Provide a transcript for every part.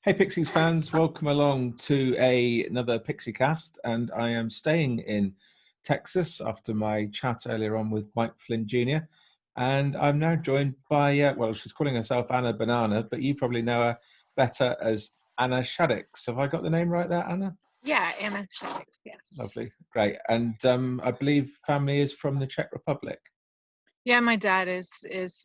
Hey Pixies fans, welcome along to another Pixiecast, and I am staying in Texas after my chat earlier on with Mike Flynn Jr. And I'm now joined by, well, she's calling herself Anna Banana, but you probably know her better as Anna Jasek. Have I got the name right there, Anna? Yeah, Anna Jasek, yes. Lovely, great. And I believe family is from the Czech Republic. Yeah, my dad is his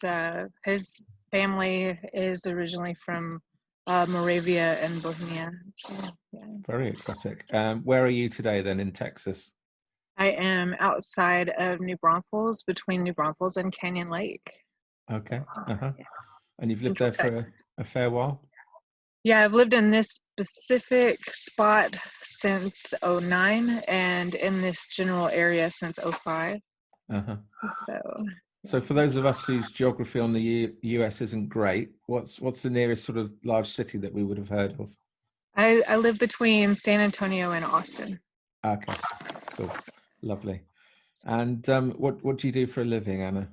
family is originally from Moravia and Bohemia. So, yeah. Very exotic. Where are you today then in Texas? I am outside of New Braunfels, between New Braunfels and Canyon Lake. Okay. Yeah. And you've lived Central there for Texas. a fair while? Yeah, I've lived in this specific spot since 2009 and in this general area since 2005. Uh-huh. So for those of us whose geography on the US isn't great, what's the nearest sort of large city that we would have heard of? I live between San Antonio and Austin. Okay, cool, lovely. And what do you do for a living, Anna?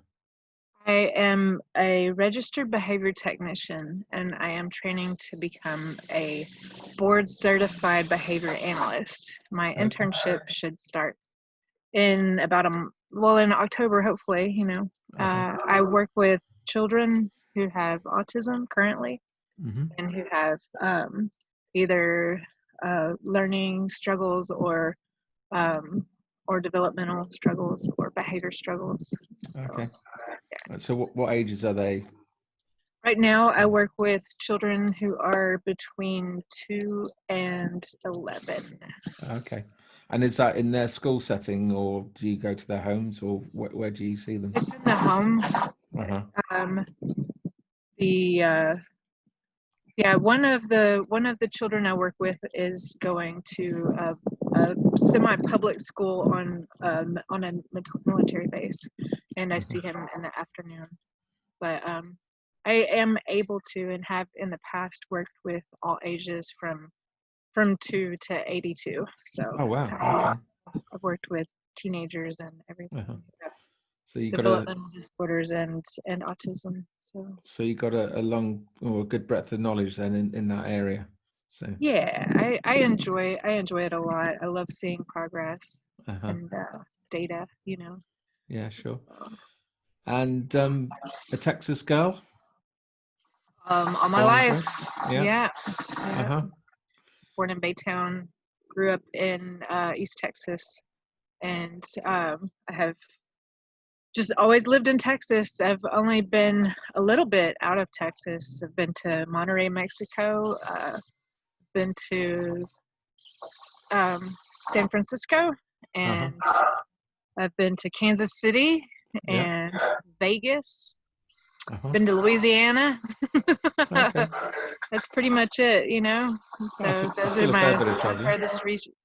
I am a registered behavior technician, and I am training to become a board certified behavior analyst. My internship should start in about in October, hopefully. I work with children who have autism currently, and who have either learning struggles or developmental struggles or behavior struggles. Okay. So what ages are they? Right now, I work with children who are between 2 and 11. Okay. And is that in their school setting, or do you go to their homes, or where do you see them? It's in the home. One of the children I work with is going to a semi-public school on a military base, and I see him in the afternoon. But I am able to and have in the past worked with all ages from 2 to 82. So oh wow, okay. I've worked with teenagers and everything. So you got developmental disorders and autism. So you got a long or a good breadth of knowledge then in that area. So yeah, I enjoy it a lot. I love seeing progress and data. Yeah, sure. And a Texas girl? All my life. Yeah. Was born in Baytown, grew up in East Texas, and I have just always lived in Texas. I've only been a little bit out of Texas. I've been to Monterrey, Mexico, been to San Francisco, and I've been to Kansas City and Vegas. Been to Louisiana. That's pretty much it, So those are my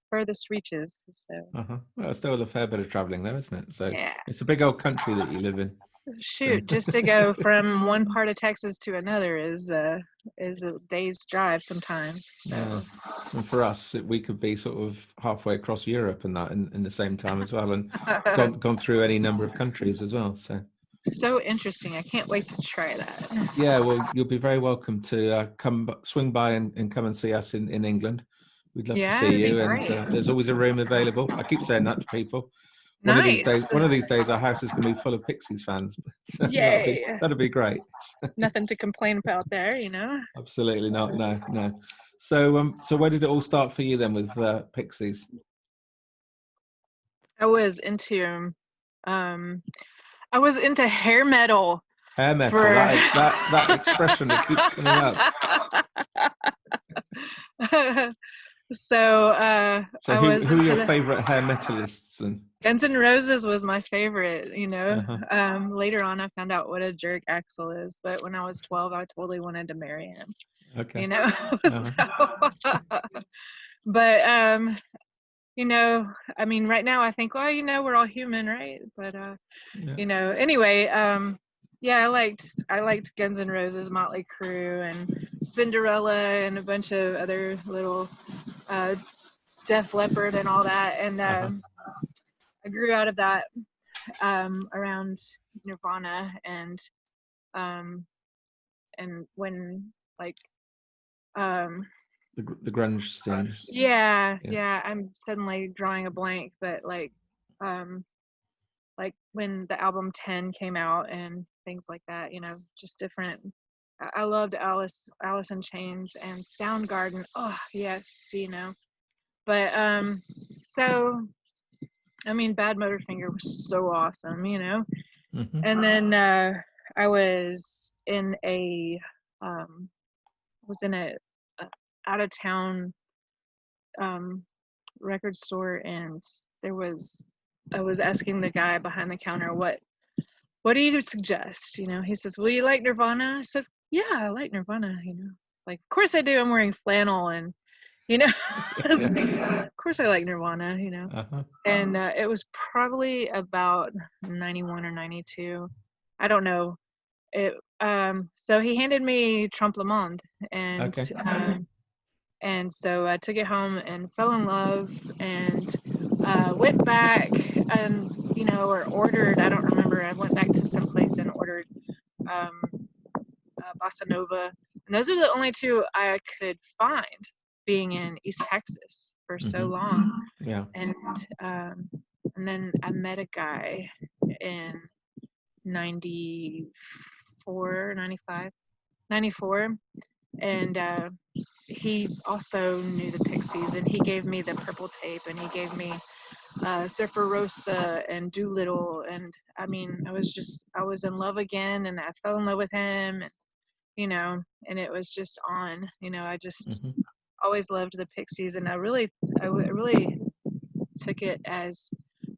furthest reaches. So well, it's still a fair bit of traveling though, isn't it? So yeah. It's a big old country that you live in. Shoot, just to go from one part of Texas to another is a day's drive sometimes. So. Yeah. And for us, we could be sort of halfway across Europe and that in the same time as well, and gone through any number of countries as well. So interesting. I can't wait to try that. Yeah, well, you'll be very welcome to swing by and come and see us in England. We'd love to see you, and there's always a room available. I keep saying that to people. One of these days, our house is going to be full of Pixies fans. Yay! That'd be great. Nothing to complain about there, Absolutely not. No. So where did it all start for you then with Pixies? I was into hair metal. Hair metal. That expression that keeps coming up. So who are your favorite hair metalists? And Guns N' Roses was my favorite. Later on I found out what a jerk Axl is, but when I was 12 I totally wanted to marry him. Okay. But I mean, right now I think, well, we're all human, right? But anyway, I liked Guns N' Roses, Motley Crue, and Cinderella, and a bunch of other little Def Leppard and all that, and I grew out of that around Nirvana, and when the grunge scene. Yeah, I'm suddenly drawing a blank, but like when the album 10 came out and things like that, just different. I loved Alice in Chains and Soundgarden. Oh yes, but so I mean, Bad Motorfinger was so awesome, Mm-hmm. and then I was in a out of town record store, and I was asking the guy behind the counter, what do you suggest? He says, will you like Nirvana? I said, yeah, I like Nirvana, like, of course I do. I'm wearing flannel, and of course I like Nirvana, Uh-huh. and it was probably about 91 or 92. I don't know. So he handed me Trompe le Monde, and Okay. and so I took it home and fell in love, and went back and or ordered. I don't remember. I went back to some place and ordered um, bossa nova, and those are the only two I could find, being in East Texas for so Mm-hmm. long. Yeah. And then I met a guy in 94, 95, 94, and he also knew the Pixies, and he gave me the purple tape, and he gave me Surfer Rosa and Doolittle, and I mean, I was in love again, and I fell in love with him, and and it was just on. I just Mm-hmm. always loved the Pixies, and I really took it as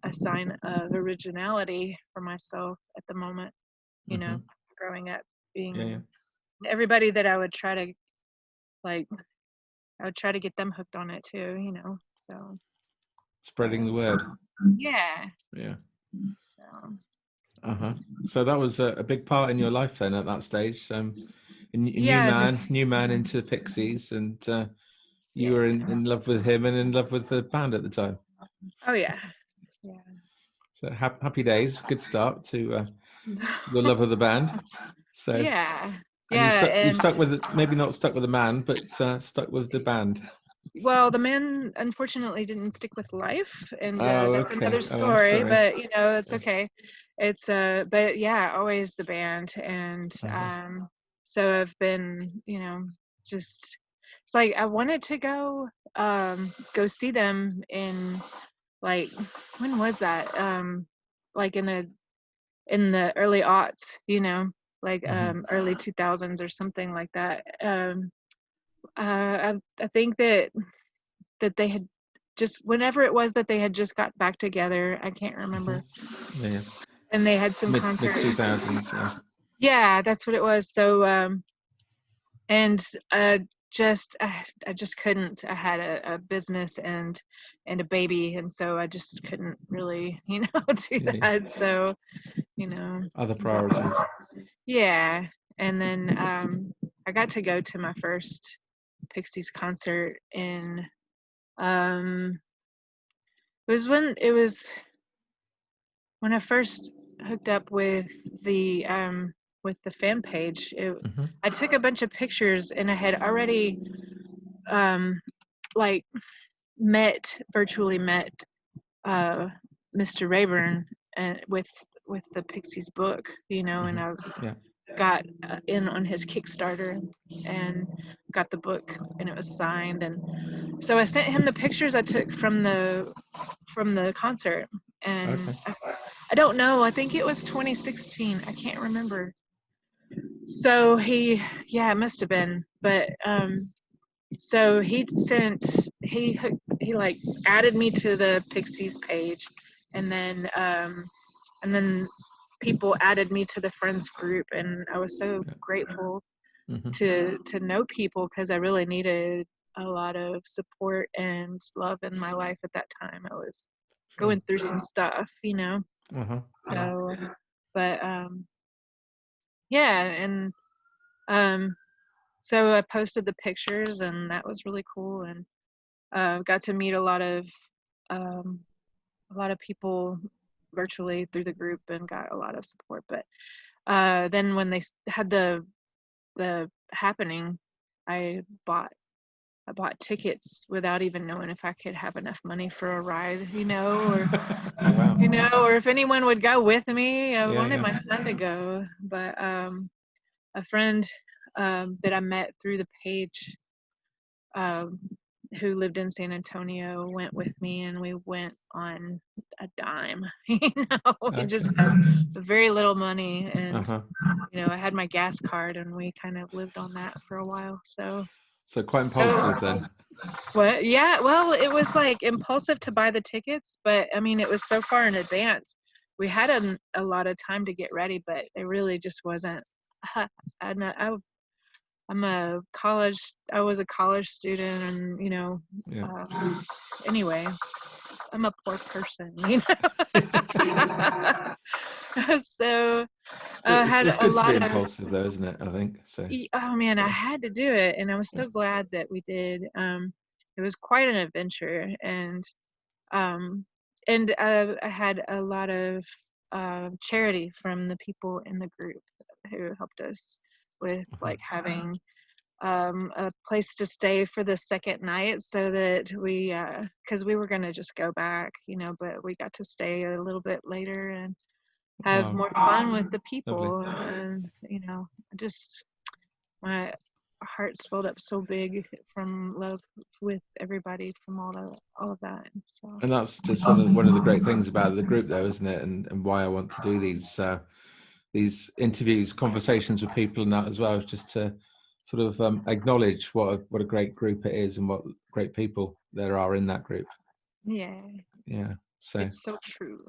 a sign of originality for myself at the moment. Mm-hmm. Growing up, being Yeah. everybody that I would try to like, I would try to get them hooked on it too. So Spreading the word. yeah. Yeah. So Uh-huh. So that was a big part in your life then at that stage. yeah, New man into the Pixies, and you yeah. were in love with him and in love with the band at the time. Oh yeah. So happy days, good start to your love of the band. So Yeah. and Yeah. you've And stuck with it, maybe not stuck with the man, but stuck with the band. well, the man unfortunately didn't stick with life, and Oh, that's okay. another Oh, I'm story. sorry. But it's okay. It's but yeah, always the band, and so I've been, just it's like I wanted to go see them in, like, when was that? Like in the early aughts, like early 2000s or something like that. I think that they had just, whenever it was that they had just got back together, I can't remember, Yeah. and they had some Mid concerts. 2000s. Yeah. Yeah, that's what it was. So and I just couldn't. I had a business and a baby, and so I just couldn't really do Yeah. that. So Other priorities. yeah. And then I got to go to my first Pixies concert in um it was when I first hooked up with the fan page. Mm-hmm. I took a bunch of pictures, and I had already um like virtually met uh Mr. Rayburn, and with the Pixies book, and I was Yeah. got in on his Kickstarter and got the book, and it was signed, and so I sent him the pictures I took from the concert, and Okay. I don't know, I think it was 2016, I can't remember. So yeah, it must have been, but so he like added me to the Pixies page, and then people added me to the friends group, and I was so Yeah. grateful Mm-hmm. to know people, because I really needed a lot of support and love in my life at that time. I was Sure. going through some stuff. Uh-huh. So but yeah, and um so I posted the pictures, and that was really cool, and got to meet um a lot of people virtually through the group, and got a lot of support. But then when they had the happening, I bought tickets without even knowing if I could have enough money for a ride, or Wow. or if anyone would go with me. I wanted Yeah. my son to go, but a friend that I met through the page, who lived in San Antonio, went with me, and we went on a dime. We just had very little money, and I had my gas card, and we kind of lived on that for a while. So quite impulsive then. What? Yeah. Well, it was like impulsive to buy the tickets, but I mean, it was so far in advance. We had a lot of time to get ready, but it really just wasn't. I'm a college. I was a college student, and anyway, I'm a poor person. So had It's a good to be lot of. impulsive, though, isn't it? I think so. Oh man, I had to do it, and I was so glad that we did. It was quite an adventure, and I had a lot of charity from the people in the group who helped us with like having a place to stay for the second night, so that we, because we were gonna just go back, but we got to stay a little bit later and have more fun with the people. Lovely. And just my heart swelled up so big from love with everybody from all of that. So. And that's just one of the great things about the group, though, isn't it? And why I want to do these interviews, conversations with people, and that as well, is just to sort of acknowledge what a great group it is and what great people there are in that group. Yeah. So it's so true.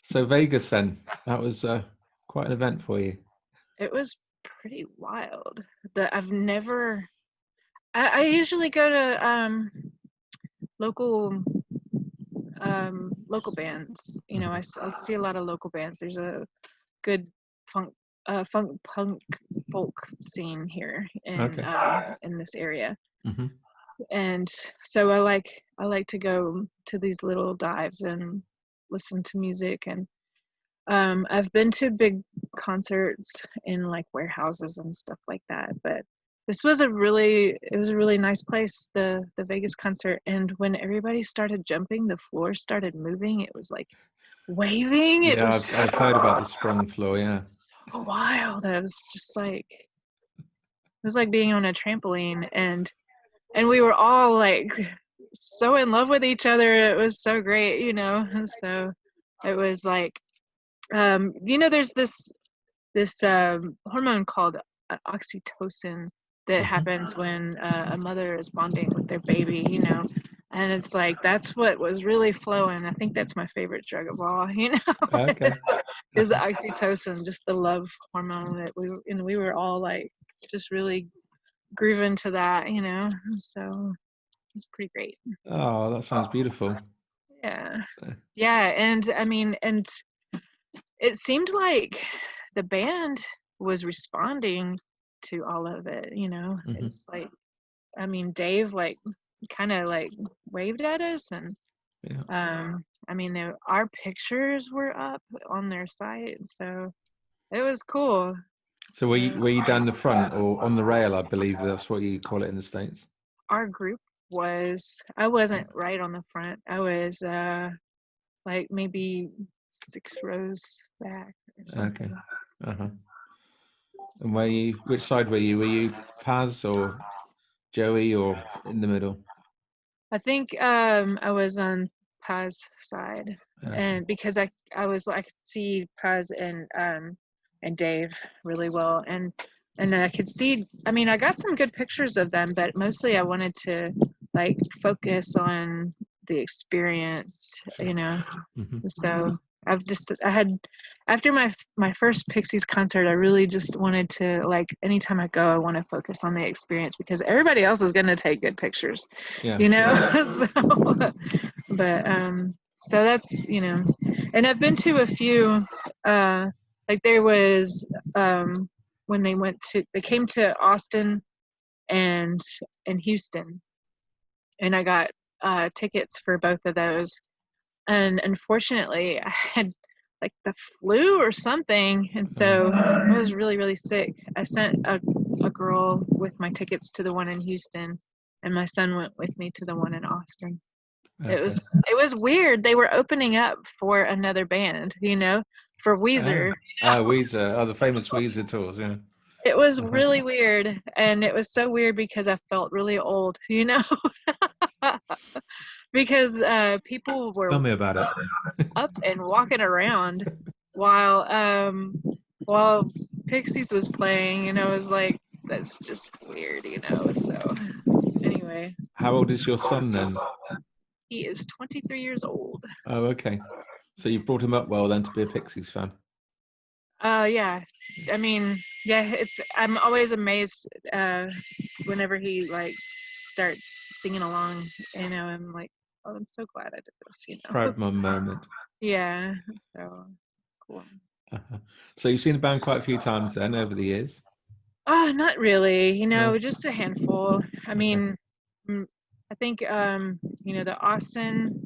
So Vegas, then, that was quite an event for you. It was pretty wild. I've never. I usually go to local bands. I see a lot of local bands. There's a good funk punk folk scene here in this area. And so I like to go to these little dives and listen to music. And I've been to big concerts in like warehouses and stuff like that, but this was a really nice place, the Vegas concert. And when everybody started jumping, the floor started moving. It was like waving. It was I've heard about the sprung floor. Yeah, so wild. I was just like, it was like being on a trampoline, and we were all like so in love with each other. It was so great, So it was like, there's this hormone called oxytocin that happens when a mother is bonding with their baby, and it's like that's what was really flowing. I think that's my favorite drug of all, Okay. is the oxytocin, just the love hormone that we were all like just really grooving to that, so it's pretty great. Oh, that sounds beautiful. Yeah, and I mean, and it seemed like the band was responding to all of it. It's like, I mean, Dave like kind of like waved at us, and I mean, our pictures were up on their site, so it was cool. So were you down the front or on the rail? I believe that's what you call it in the States. Our group I wasn't right on the front. I was like maybe 6 rows back or something. Okay. And which side were you? Were you Paz or Joey or in the middle? I think I was on Paz side, and because I could see Paz and Dave really well, and I could see. I mean, I got some good pictures of them, but mostly I wanted to like focus on the experience, So I had, after my first Pixies concert, I really just wanted to, like, anytime I go, I want to focus on the experience, because everybody else is going to take good pictures, so, but so that's, and I've been to a few, like there was when they came to Austin and Houston, and I got tickets for both of those. And unfortunately, I had like the flu or something, and so I was really, really sick. I sent a girl with my tickets to the one in Houston, and my son went with me to the one in Austin. Okay. It was weird. They were opening up for another band, for Weezer. Weezer. The famous Weezer tours, yeah. It was really weird, and it was so weird because I felt really old, because people were Tell me about it. up and walking around while Pixies was playing, it was like, that's just weird, so anyway. How old is your son then? He is 23 years old. Oh, okay. So you've brought him up well then to be a Pixies fan. Yeah. I mean, yeah, I'm always amazed whenever he like starts singing along, I'm like, oh, I'm so glad I did this, Proud mum moment. Yeah, so cool. So you've seen the band quite a few times then over the years? Not really, No? just a handful. I mean, I think the Austin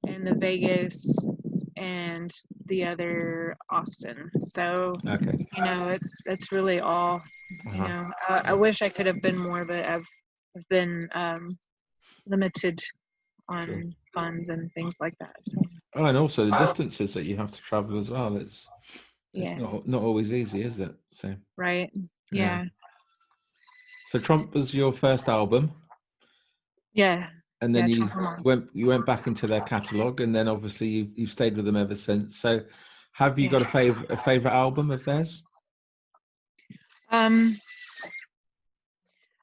and the Vegas and the other Austin. So Okay. it's really all. I wish I could have been more, but I've been limited on funds and things like that. So. Oh, and also the distances that you have to travel as well. It's Yeah. not always easy, is it? So. Right. Yeah. So Trompe was your first album. Yeah. And then you Trompe went back into their catalogue, and then obviously you've stayed with them ever since. So, have you got a favorite album of theirs? I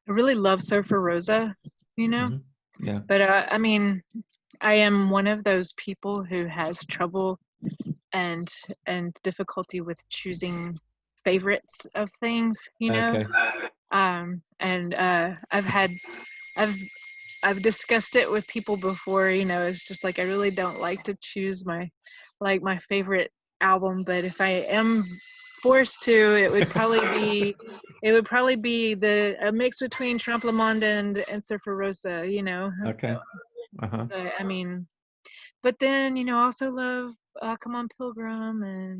really love Surfer Rosa, Mm-hmm. Yeah. But I mean, I am one of those people who has trouble and difficulty with choosing favorites of things, Okay. And I've discussed it with people before, it's just like I really don't like to choose my favorite album, but if I am forced to, it would probably be a mix between Trompe le Monde and Surfer Rosa, Okay. So, but I mean, but then I also love Come On Pilgrim, and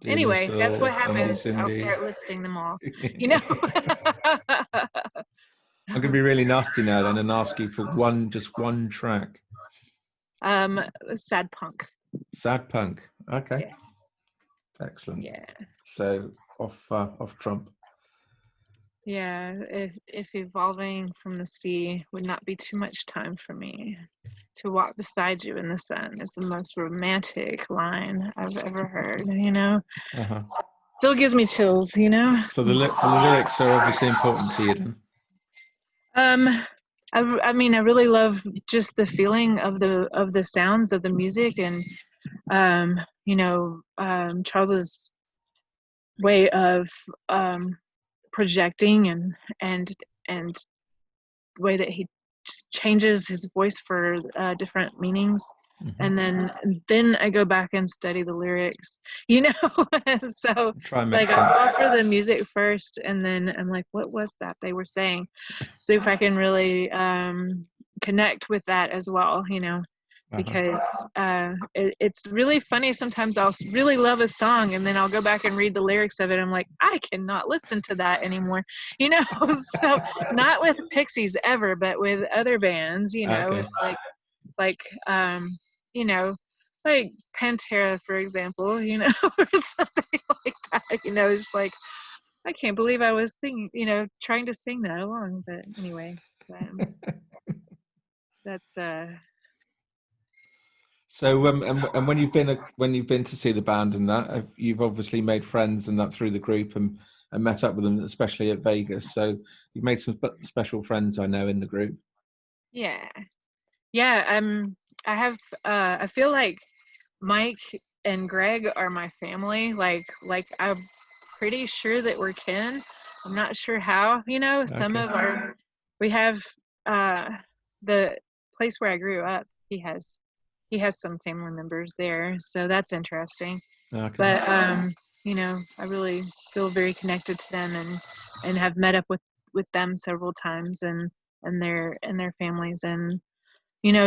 so. Anyway, that's what happens. I'll start listing them all. I'm gonna be really nasty now then and ask you for just one track. Sad Punk. Sad Punk. Okay. Yeah. Excellent. Yeah. So off Trump. Yeah, if evolving from the sea would not be too much time for me, to walk beside you in the sun is the most romantic line I've ever heard, Still gives me chills, So the lyrics are obviously important to you then? I mean, I really love just the feeling of the sounds of the music, and Charles's way of projecting and the way that he just changes his voice for different meanings. Mm-hmm. And then I go back and study the lyrics, so like I offer the music first, and then I'm like, what was that they were saying? So if I can really connect with that as well, because it's really funny. Sometimes I'll really love a song, and then I'll go back and read the lyrics of it. I'm like, I cannot listen to that anymore, So not with Pixies ever, but with other bands, like like Pantera, for example, or something like that. Just like, I can't believe I was trying to sing that along. But anyway, that's So and when you've been to see the band and that, you've obviously made friends and that through the group and met up with them, especially at Vegas. So you've made some special friends, I know, in the group. Yeah. I have. I feel like Mike and Greg are my family. Like I'm pretty sure that we're kin. I'm not sure how. Some of we have the place where I grew up. He has some family members there, so that's interesting. Okay. But I really feel very connected to them, and have met up with them several times, and their families, and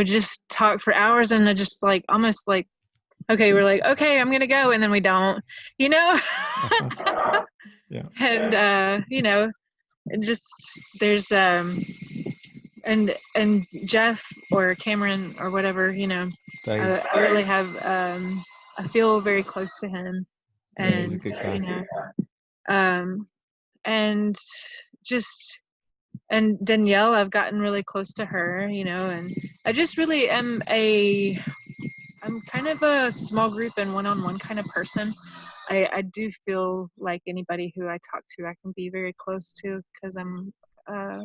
just talk for hours, and I just like almost like okay, we're like, okay, I'm gonna go, and then we don't, you know. Yeah. And you know, and just there's and Jeff or Cameron or whatever, you know, Dave. I really have I feel very close to him, Yeah, he's a and good you guy. know, and just and Danielle, I've gotten really close to her, you know, and I just really I'm kind of a small group and one-on-one kind of person. I do feel like anybody who I talk to, I can be very close to because I'm uh,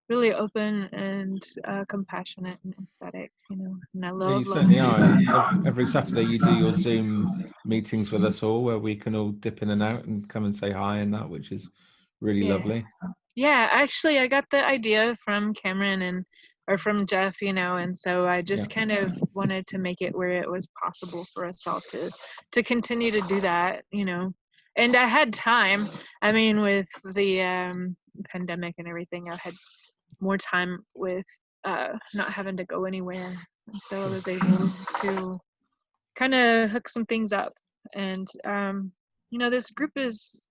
really open and compassionate and empathetic, you know, and I Yeah, you love certainly are. And people. every Saturday you do your Zoom meetings with us all, where we can all dip in and out and come and say hi and that, which is really Yeah. lovely. Yeah, actually, I got the idea from Cameron and or from Jeff, you know, and so I Yeah. just kind of wanted to make it where it was possible for us all to continue to do that, you know. And I had time. I mean, with the pandemic and everything, I had more time with not having to go anywhere, and so I Sure. was able to kind of hook some things up. And you know, this group is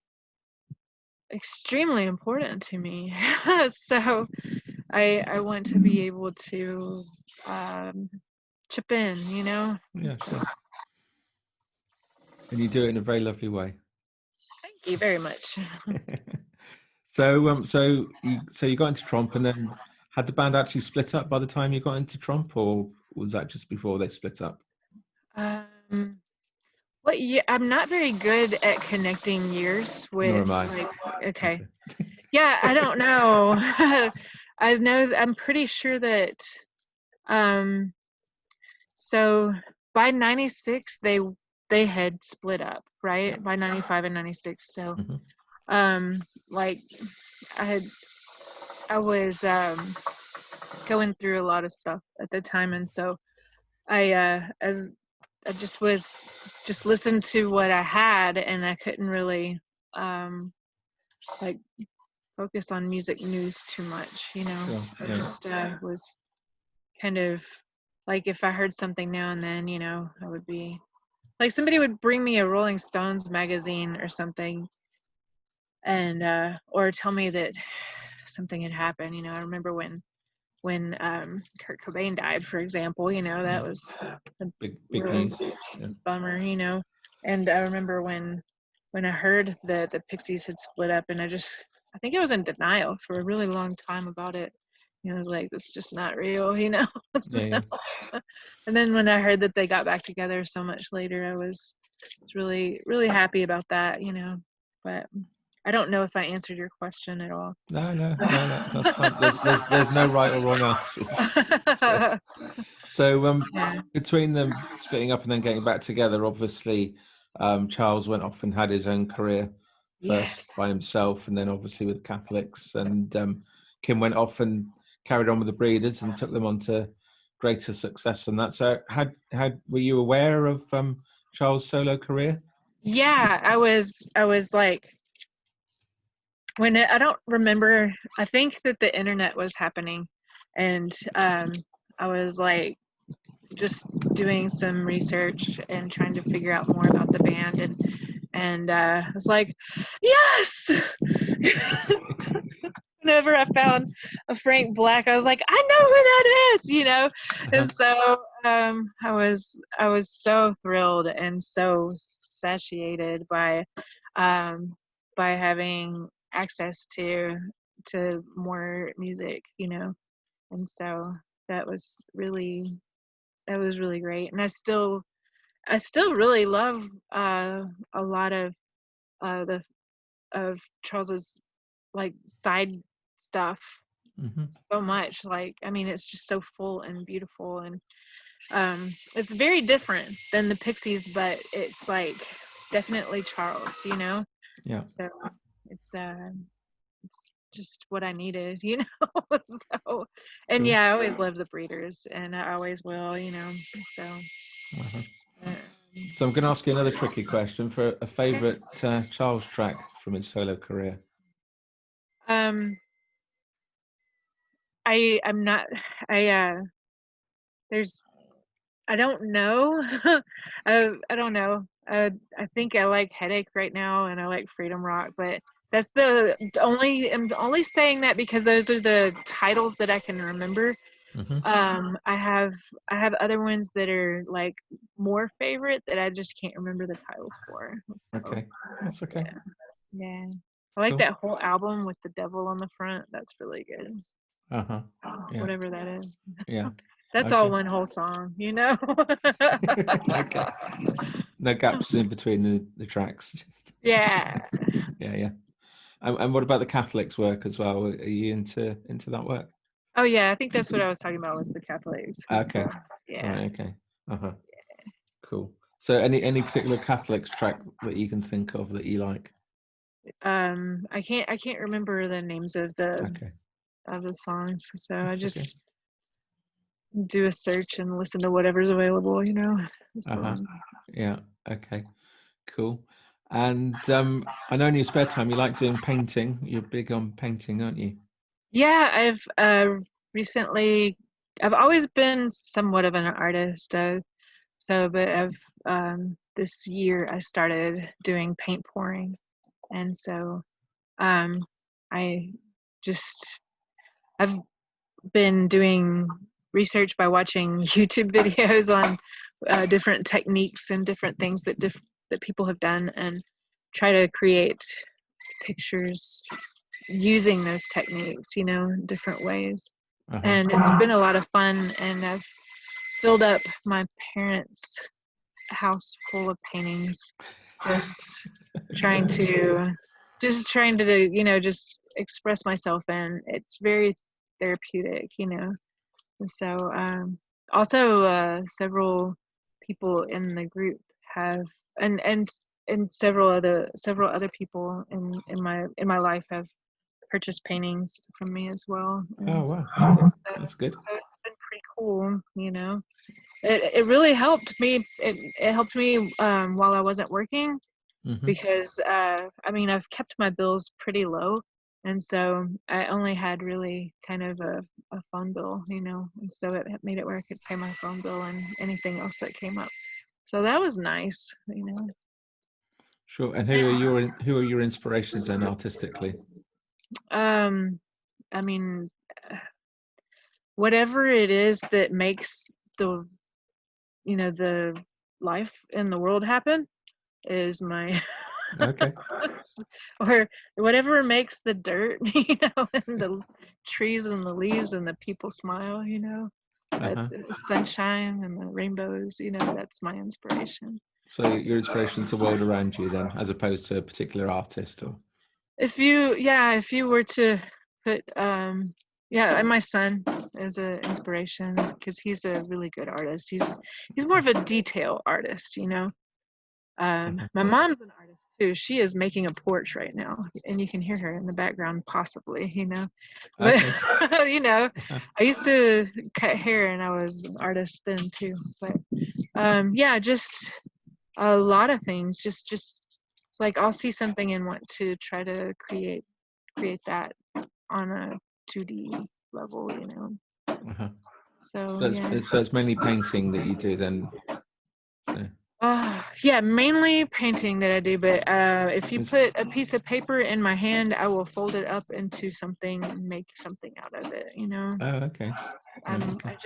extremely important to me. So I want to be able to um, chip in, you know. Yeah, So sure. And you do it in a very lovely way. thank you very much. So you got into Trompe, and then had the band actually split up by the time you got into Trompe, or was that just before they split up? Um, well, yeah, I'm not very good at connecting years Nor with am I. like. Okay, Okay. yeah, I don't know. I know. I'm pretty sure that. Um, so by '96, they had split up, Yeah. right? By '95 and '96. So Hmm. like I had I was going through a lot of stuff at the time, and so I as I just was just listened to what I had, and I couldn't really um like focus on music news too much, you know. Sure. I Yeah. just was kind of like if I heard something now and then, you know, I would be like somebody would bring me a Rolling Stones magazine or something, and or tell me that something had happened, you know. I remember when Kurt Cobain died, for example, you know, Yeah. that was a Big real news. Yeah. bummer, you know. And I remember when I heard that the Pixies had split up, and I think I was in denial for a really long time about it. You know, I was like, this is just not real, you know. Yeah. So, Yeah. and then when I heard that they got back together so much later, I was really really happy about that, you know. But I don't know if I answered your question at all. No, that's fine. There's no right or wrong answers. So, so Yeah. between them splitting up and then getting back together, obviously, Charles went off and had his own career first by Yes. himself, and then obviously with Catholics, and Kim went off and carried on with the Breeders and took them on to greater success. And that. So, had were you aware of Charles' solo career? Yeah, I was like I don't remember. I think that the internet was happening, and I was like just doing some research and trying to figure out more about the band, and I was like, yes. Whenever I found a Frank Black, I was like, I know who that is, you know. Uh-huh. And so I was so thrilled and so satiated um, by having access to more music, you know. And so that was really that was really great. And I still really love a lot the of Charles's like side stuff Hmm. so much. Like, I mean, it's just so full and beautiful, and it's very different than the Pixies, but it's like definitely Charles, you know. Yeah. So it's just what I needed, you know. So, and Cool. yeah, I always love the Breeders, and I always will, you know. So, Uh-huh. uh, So I'm going to ask you another tricky question for a okay. favorite Charles track from his solo career. Um, I'm not. There's I don't know. I don't know. I think I like Headache right now, and I like Freedom Rock, but that's I'm only saying that because those are the titles that I can remember. Hmm. I have other ones that are like more favorite that I just can't remember the titles for. So Okay, that's okay. yeah, yeah. I like Cool. that whole album with the devil on the front. That's really good. Uh-huh. Yeah. Whatever that is. Yeah. That's all Okay. one whole song, you know? Okay. No gaps in between the tracks. Yeah. Yeah, yeah. And what about the Catholics' work as well? Are you into that work? Oh yeah, I think that's what I was talking about was the Catholics. Okay. So yeah. Right. Okay. Uh-huh. Cool. So any particular Catholics track that you can think of that you like? I can't remember the names Okay. of the songs. So I That's okay. just do a search and listen to whatever's available, you know. Uh-huh. So Yeah. Okay. Cool. And I know in your spare time you like doing painting. You're big on painting, aren't you? yeah, recently I've always been somewhat of an artist. But I've this year I started doing paint pouring, and so um, I just I've been doing research by watching YouTube videos on different techniques and different things that people have done, and try to create pictures using those techniques, you know, in different ways. Uh-huh. And it's been a lot of fun, and I've filled up my parents' house full of paintings, just trying to you know, just express myself, and it's very therapeutic, you know. And so also several people in the group have and several other people in my life have purchased paintings from me as well. Oh, And wow. Okay. That's good. so it's been pretty cool, you know. It really helped me. It helped me while I wasn't working, Mm-hmm. because I mean, I've kept my bills pretty low, and so I only had really kind of a phone bill, you know, and so it made it where I could pay my phone bill and anything else that came up. So that was nice, you know. Sure. And who are your inspirations then artistically? Um, I mean, whatever it is that makes the you know the life in the world happen is my Okay. or whatever makes the dirt, you know, and the trees and the leaves and the people smile, you know, that Uh-huh. the sunshine and the rainbows, you know, that's my inspiration. So your inspiration is the world around you then, as opposed to a particular artist or If you were to put, yeah, and my son is an inspiration because he's a really good artist. He's more of a detail artist, you know. uh-huh. My mom's an artist too. She is making a porch right now, and you can hear her in the background, possibly, you know. But Okay. you know, Uh-huh. I used to cut hair, and I was an artist then too. But yeah, just a lot of things. Just it's like I'll see something and want to try to create that on a 2D level, you know. Uh-huh. So So yeah. it's mainly painting that you do then. So Yeah, mainly painting that I do, but if you it's put a piece of paper in my hand, I will fold it up into something and make something out of it, you know. oh, okay. Right, okay.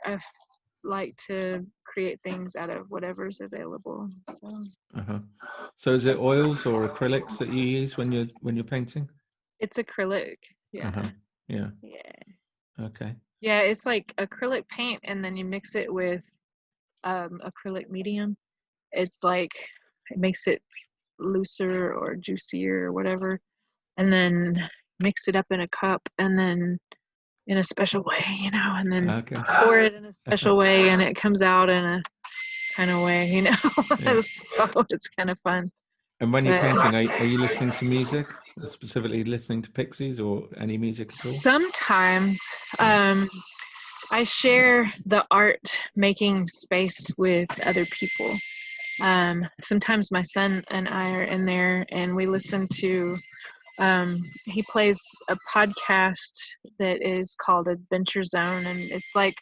I like to create things out of whatever's available. So Uh-huh. So is it oils or acrylics that you use when you're painting? it's acrylic. Uh-huh. Yeah. Yeah. Yeah. Okay. Yeah, it's like acrylic paint and then you mix it with acrylic medium. It's like it makes it looser or juicier or whatever, and then mix it up in a cup and then in a special way, you know, and then Okay. pour it in a special way and it comes out in a kind of way, you know. Yeah. So it's kind of fun. And when you're But painting, are you listening to music, specifically listening to Pixies or any music at all? sometimes Yeah. I share the art making space with other people. Sometimes my son and I are in there and we listen to he plays a podcast that is called Adventure Zone, and it's like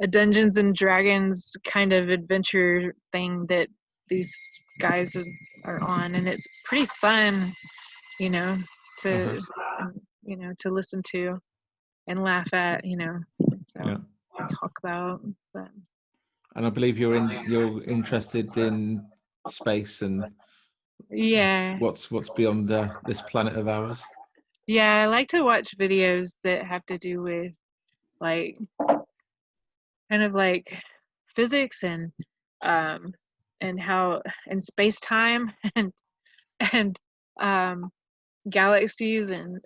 a Dungeons and Dragons kind of adventure thing that these guys are on, and it's pretty fun, you know, to to listen to and laugh at, so Yeah. talk about. But And I believe you're interested in space and yeah, what's beyond this planet of ours. yeah, I like to watch videos that have to do with like kind of like physics um and how and space time and um galaxies and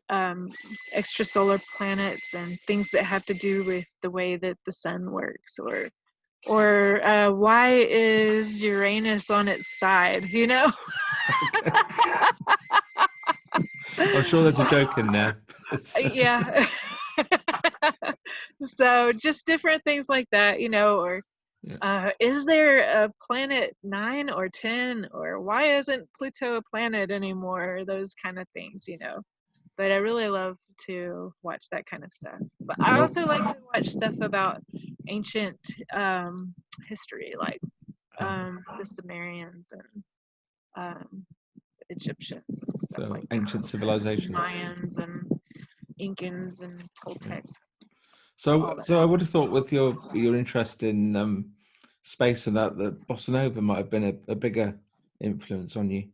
extrasolar planets and things that have to do with the way that the sun works, or why is Uranus on its side, Okay. I'm sure there's a joke in there. Yeah. So just different things like that, or is there a planet 9 or 10, or why isn't Pluto a planet anymore? Those kind of things, But I really love to watch that kind of stuff. But I also like to watch stuff about ancient history, like the Sumerians and Egyptians and stuff So like ancient that. civilizations. Mayans and Incans and Toltecs. So I would have thought with your interest in space and that bossa nova might have been a bigger influence on you.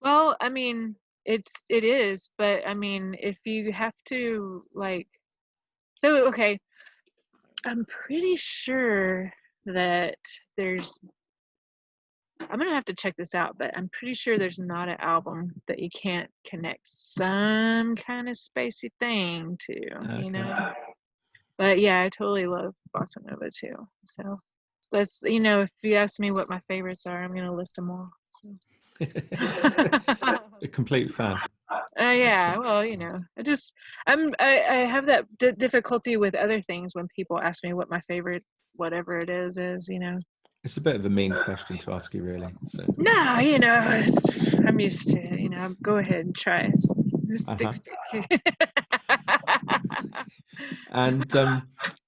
Well, I mean, it is, but I mean, if you have to okay, I'm pretty sure that I'm gonna have to check this out, but I'm pretty sure there's not an album that you can't connect some kind of spacey thing to. But yeah, I totally love bossa nova too. So that's if you ask me what my favorites are, I'm gonna list them all. So. A complete fan. Yeah, well, I have that difficulty with other things when people ask me what my favorite whatever it is. It's a bit of a mean question to ask you, really. So No, I'm used to it. Go ahead and try. Stick. And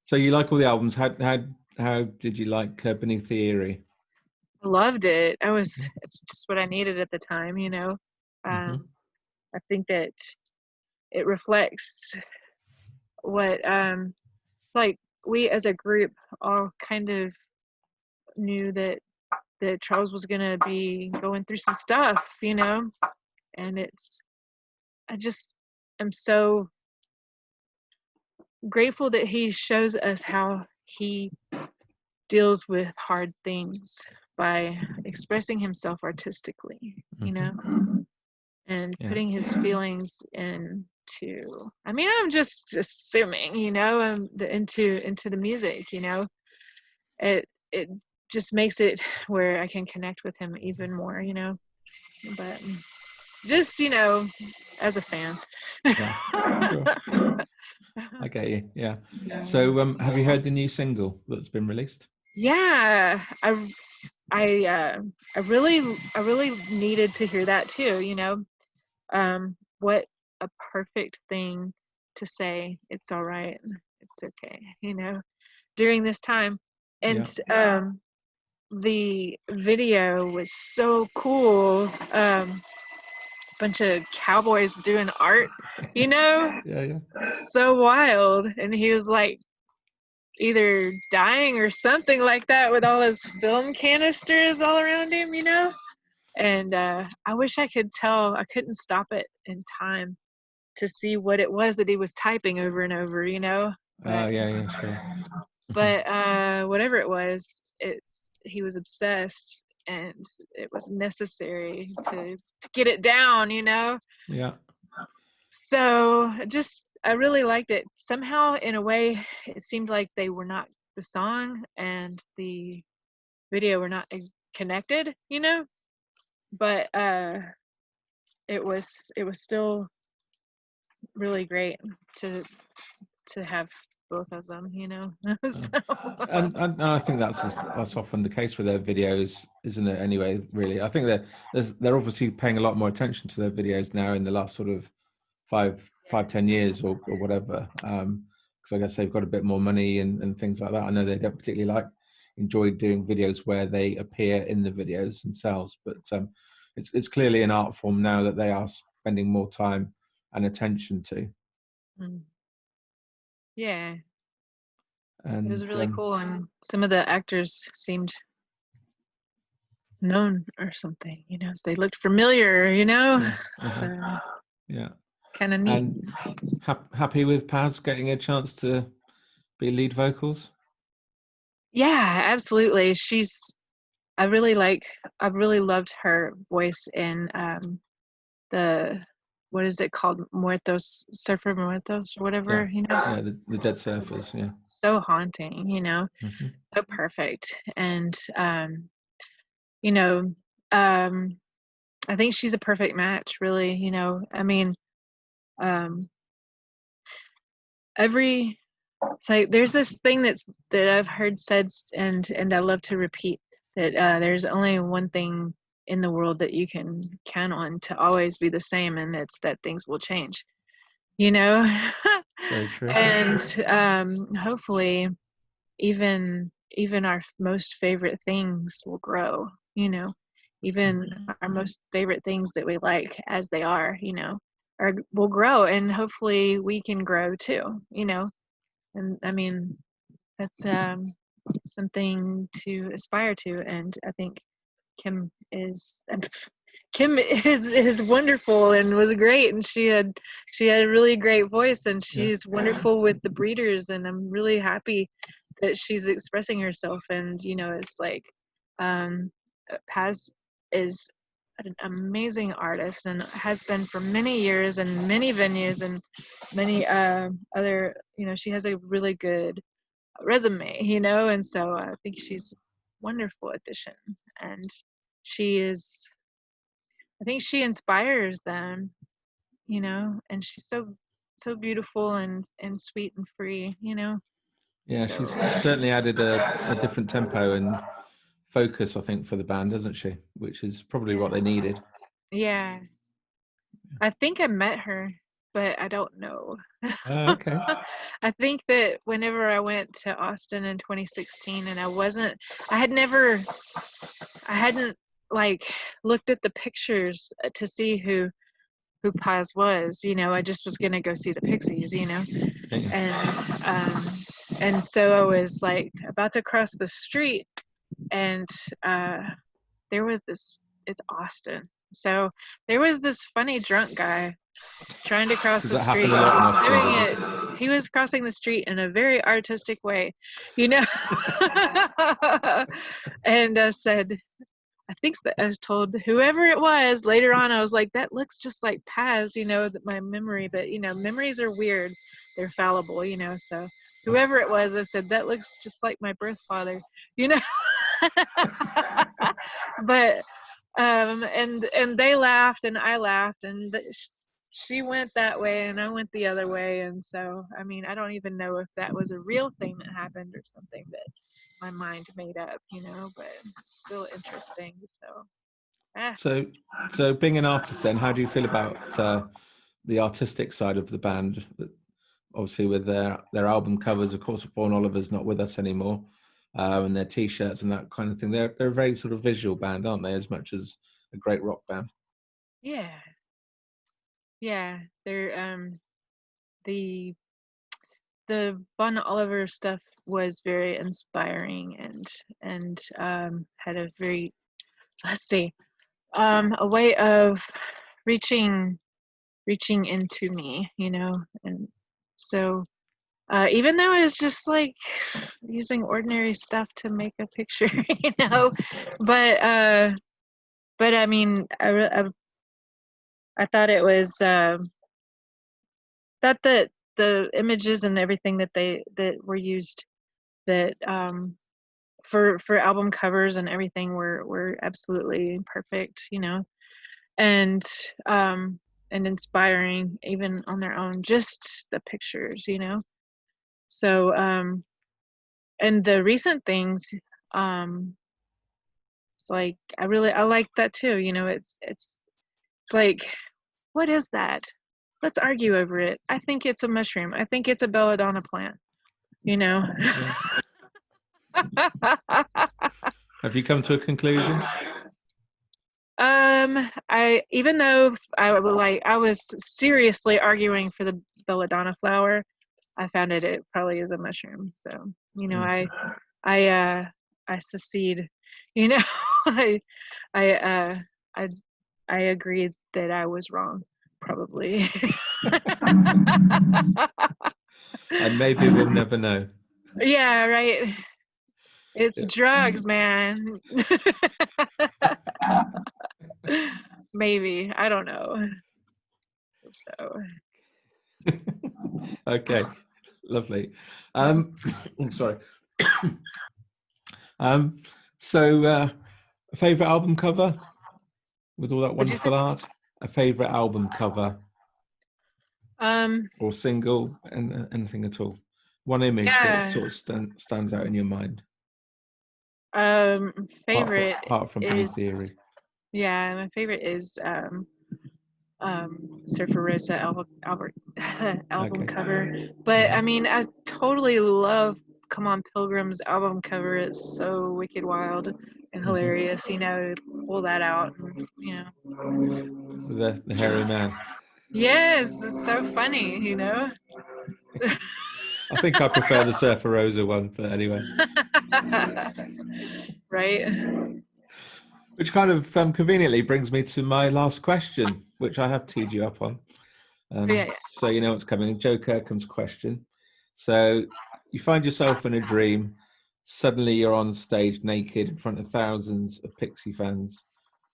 so you like all the albums. How did you like Beneath the Eyrie? I loved it. It's just what I needed at the time. I think that it reflects what like we as a group all kind of knew that Charles was gonna be going through some stuff, and I just am so grateful that he shows us how he deals with hard things by expressing himself artistically, and putting his feelings into. I mean, I'm just assuming, into the music, it just makes it where I can connect with him even more, but just as a fan. Yeah, sure. I get you. Yeah. So have you heard the new single that's been released? Yeah, I really needed to hear that too, what a perfect thing to say. It's all right, it's okay, during this time. And the video was so cool. Bunch of cowboys doing art, Yeah. so wild. And he was like either dying or something like that with all his film canisters all around him, and I wish I could tell. I couldn't stop it in time to see what it was that he was typing over and over, but, yeah, sure. But whatever it was, he was obsessed, and it was necessary to get it down, Yeah. So I really liked it. Somehow, in a way, it seemed like the song and the video were not connected, but it was still really great to have both of them, So. And I think that's often the case with their videos, isn't it? Anyway, really, I think they're obviously paying a lot more attention to their videos now in the last sort of 5-10 years or whatever. because I guess they've got a bit more money and things like that. I know they don't particularly enjoy doing videos where they appear in the videos themselves, but it's clearly an art form now that they are spending more time and attention to. Yeah, And it was really cool, and some of the actors seemed known or something, you know, so they looked familiar, you know. Yeah. So yeah, kind of neat. And happy with Paz getting a chance to be lead vocals? Yeah, absolutely. I really loved her voice in the, what is it called, Muertos, Surfer Muertos or whatever, you know. Yeah, the Dead Surfers. Yeah, so haunting, you know. So perfect. And you know, I think she's a perfect match, really, you know. I mean, it's like there's this thing that I've heard said, and I love to repeat, that there's only one thing in the world that you can count on to always be the same, and it's that things will change, you know. very true. And hopefully even our most favorite things will grow, you know. Even our most favorite things that we like as they are, you know, will grow, and hopefully we can grow too, you know. And I mean, that's something to aspire to, and I think Kim is Kim is wonderful and was great, and she had a really great voice, and she's wonderful with the breeders, and I'm really happy that she's expressing herself. And you know, it's like Paz is an amazing artist and has been for many years and many venues and many other, you know, she has a really good resume, you know, and so I think she's a wonderful addition. And I think she inspires them, you know, and she's so beautiful and sweet and free, you know. Yeah, So, she's certainly added a different tempo and focus, I think, for the band, hasn't she? Which is probably what they needed. Yeah. I think I met her, but I don't know. Okay. I think that whenever I went to Austin in 2016, and I hadn't like looked at the pictures to see who Paz was, you know. I just was gonna go see the Pixies, you know. And so I was like about to cross the street, and there was this, it's Austin, so there was this funny drunk guy trying to cross the street. Happen a lot in Austin, doing it, he was crossing the street in a very artistic way, you know. And I said, I think that I told whoever it was later on, I was like, that looks just like Paz, you know, that my memory, but you know, memories are weird, they're fallible, you know. So whoever it was, I said, that looks just like my birth father, you know. But and they laughed and I laughed, and she went that way and I went the other way. And so I mean, I don't even know if that was a real thing that happened or something that my mind made up, you know, but it's still interesting. So being an artist, then, how do you feel about the artistic side of the band? Obviously, with their album covers, of course, Vaughan Oliver's not with us anymore, and their T-shirts and that kind of thing. They're a very sort of visual band, aren't they? As much as a great rock band. Yeah, they're the Vaughan Oliver stuff was very inspiring, and had a very, let's see, a way of reaching into me, you know. And so even though it's just like using ordinary stuff to make a picture, you know, but I mean, I thought it was that the images and everything that were used, that for album covers and everything were absolutely perfect, you know. And inspiring even on their own, just the pictures, you know. So and the recent things, it's like I like that too, you know. It's like, what is that? let's argue over it. I think it's a mushroom. I think it's a belladonna plant. You know. Yeah. Have you come to a conclusion? Even though I was seriously arguing for the belladonna flower, I found it probably is a mushroom. So, you know, I secede. You know, I I I I agreed that I was wrong, probably. And maybe we'll never know. Yeah, right. It's drugs, man. Maybe. I don't know. So. Okay, lovely. I'm sorry. So, a favorite album cover with all that wonderful art? A favorite album cover? Or single, and anything at all? One image that sort of stands out in your mind. Favorite apart from Blue Theory. Yeah, my favorite is Surfer Rosa album cover. But I mean, I totally love Come On Pilgrim's album cover. It's so wicked wild and hilarious, you know, pull that out and, you know. The hairy man. Yes, it's so funny, you know. I think I prefer the Surfer Rosa one, but anyway. Right. Which kind of conveniently brings me to my last question, which I have teed you up on. So you know what's coming. Joe Kirkham's question. So you find yourself in a dream. Suddenly you're on stage naked in front of thousands of Pixie fans.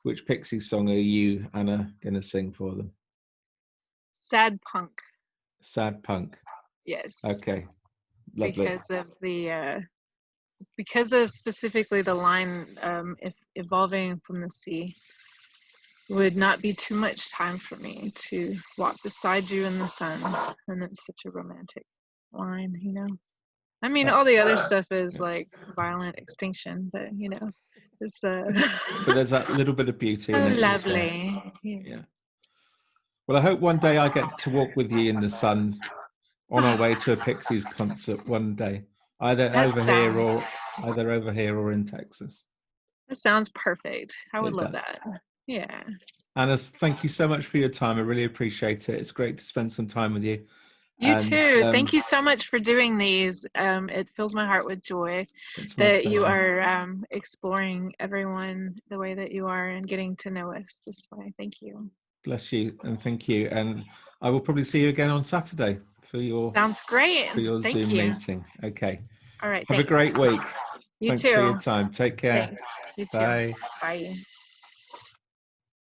Which Pixie song are you, Anna, going to sing for them? Sad Punk. Sad Punk. Yes. Okay. Lovely. Because of specifically the line, if evolving from the sea would not be too much time for me to walk beside you in the sun. And it's such a romantic line, you know. I mean, all the other stuff is like violent extinction, but you know, it's but there's that little bit of beauty in it. Lovely. Well. Yeah. Well, I hope one day I get to walk with you in the sun on our way to a Pixies concert one day, either over here or in Texas. That sounds perfect. I would love that. Yeah. Anna, thank you so much for your time. I really appreciate it. It's great to spend some time with you. You too. Thank you so much for doing these. It fills my heart with joy that you are exploring everyone the way that you are and getting to know us this way. Thank you. Bless you, and thank you. And I will probably see you again on Saturday for your Sounds great. For your Zoom meeting. Okay. All right. Have a great week. You Thanks too. for your time. Take care. Thanks. You too. Bye. Bye.